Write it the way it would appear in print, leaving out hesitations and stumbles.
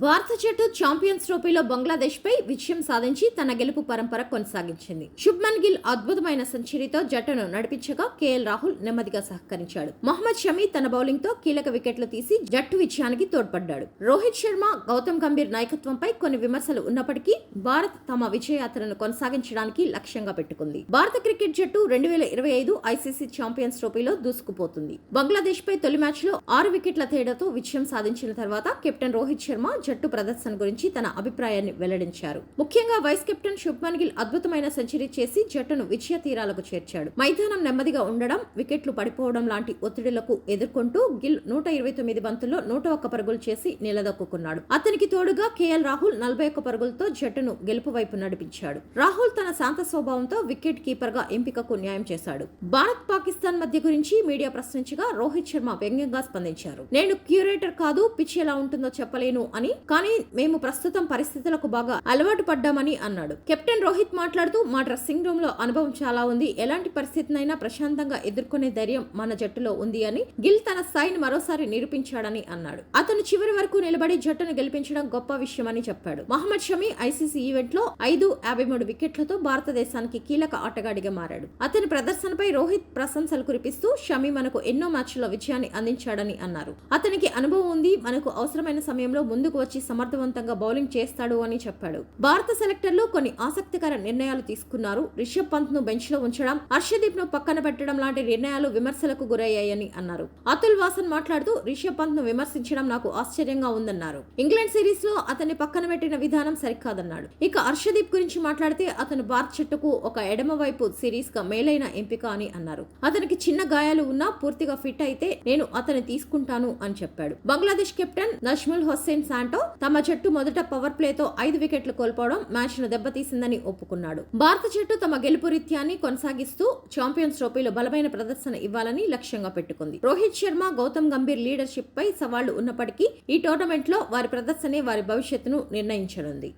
భారత జట్టు ఛాంపియన్స్ ట్రోఫీలో బంగ్లాదేశ్ పై విజయం సాధించి తన గెలుపు పరంపర కొనసాగించింది. శుభ్మన్ గిల్ అద్భుతమైన సెంచరీతో జట్టును నడిపించగా కేఎల్ రాహుల్ నెమ్మదిగా సహకరించాడు. మహమ్మద్ షమి తన బౌలింగ్ తో కీలక వికెట్లు తీసి జట్టు విజయానికి తోడ్పడ్డాడు. రోహిత్ శర్మ, గౌతమ్ గంభీర్ నాయకత్వంపై కొన్ని విమర్శలు ఉన్నప్పటికీ భారత్ తమ విజయయాత్రను కొనసాగించడానికి లక్ష్యంగా పెట్టుకుంది. భారత క్రికెట్ జట్టు 2025 ఐసీసీ ఛాంపియన్స్ ట్రోఫీలో దూసుకుపోతుంది. బంగ్లాదేశ్ పై తొలి మ్యాచ్ లో 6 వికెట్ల తేడాతో విజయం సాధించిన తర్వాత కెప్టెన్ రోహిత్ శర్మ జట్టు ప్రదర్శన గురించి తన అభిప్రాయాన్ని వెల్లడించారు. ముఖ్యంగా వైస్ కెప్టెన్ శుభ్మన్ గిల్ అద్భుతమైన సెంచరీ చేసి జట్టును విజయ తీరాలకు చేర్చాడు. మైదానం నెమ్మదిగా ఉండడం, వికెట్లు పడిపోవడం లాంటి ఒత్తిడులకు ఎదుర్కొంటూ గిల్ 129 బంతుల్లో 101 పరుగులు చేసి నిలదొక్కున్నాడు. అతనికి తోడుగా కేఎల్ రాహుల్ 41 పరుగులతో జట్టును గెలుపు వైపు నడిపించాడు. రాహుల్ తన శాంత స్వభావంతో వికెట్ కీపర్ గా ఎంపికకు న్యాయం చేశాడు. భారత్ పాకిస్తాన్ మధ్య గురించి మీడియా ప్రశ్నించగా రోహిత్ శర్మ వ్యంగ్యంగా స్పందించారు. నేను క్యూరేటర్ కాదు, పిచ్ ఎలా ఉంటుందో చెప్పలేను అని, కానీ మేము ప్రస్తుతం పరిస్థితులకు బాగా అలవాటు పడ్డామని అన్నాడు. కెప్టెన్ రోహిత్ మాట్లాడుతూ, మా డ్రెస్సింగ్ రూమ్ లో అనుభవం చాలా ఉంది, ఎలాంటి పరిస్థితినైనా ప్రశాంతంగా ఎదుర్కొనే ధైర్యం మన జట్టులో ఉంది అని గిల్ తన స్థాయిని మరోసారి నిరూపించాడని అన్నాడు. అతను చివరి వరకు నిలబడి జట్టును గెలిపించడం గొప్ప విషయమని చెప్పాడు. మహమ్మద్ షమి ఐసీసీ ఈవెంట్ లో 53 వికెట్లతో భారతదేశానికి కీలక ఆటగాడిగా మారాడు. అతని ప్రదర్శనపై రోహిత్ ప్రశంసలు కురిపిస్తూ, షమి మనకు ఎన్నో మ్యాచ్ల్లో విజయాన్ని అందించాడని అన్నారు. అతనికి అనుభవం ఉంది, మనకు అవసరమైన సమయంలో ముందుకు వచ్చి సమర్థవంతంగా బౌలింగ్ చేస్తాడు అని చెప్పాడు. భారత సెలెక్టర్లు కొన్ని ఆసక్తికర నిర్ణయాలు తీసుకున్నారు. రిషబ్ పంత్ ను బెంచ్ లో ఉంచడం, హర్షదీప్ ను పక్కన పెట్టడం లాంటి నిర్ణయాలు విమర్శలకు గురయ్యాయని అన్నారు. అతుల్ వాసన్ మాట్లాడుతూ, రిషబ్ పంత్ ను విమర్శించడం నాకు ఆశ్చర్యంగా ఉందన్నారు. ఇంగ్లాండ్ సిరీస్ లో అతన్ని పక్కన పెట్టిన విధానం సరికాదన్నాడు. ఇక హర్షదీప్ గురించి మాట్లాడితే, అతను భారత్ జట్టుకు ఒక ఎడమ వైపు సిరీస్ గా మేలైన ఎంపిక అని అన్నారు. అతనికి చిన్న గాయాలు ఉన్నా పూర్తిగా ఫిట్ అయితే నేను అతన్ని తీసుకుంటాను అని చెప్పాడు. బంగ్లాదేశ్ కెప్టెన్ నజ్ముల్ హుస్సేన్ శాంటో తమ జట్టు మొదట పవర్ ప్లేతో 5 వికెట్లు కోల్పోవడం మ్యాచ్ ను దెబ్బతీసిందని ఒప్పుకున్నాడు. భారత జట్టు తమ గెలుపు రీత్యాన్ని కొనసాగిస్తూ ఛాంపియన్స్ ట్రోఫీలో బలమైన ప్రదర్శన ఇవ్వాలని లక్ష్యంగా పెట్టుకుంది. రోహిత్ శర్మ, గౌతమ్ గంభీర్ లీడర్షిప్ పై సవాళ్లు ఉన్నప్పటికీ ఈ టోర్నమెంట్ లో వారి ప్రదర్శనే వారి భవిష్యత్తును నిర్ణయించనుంది.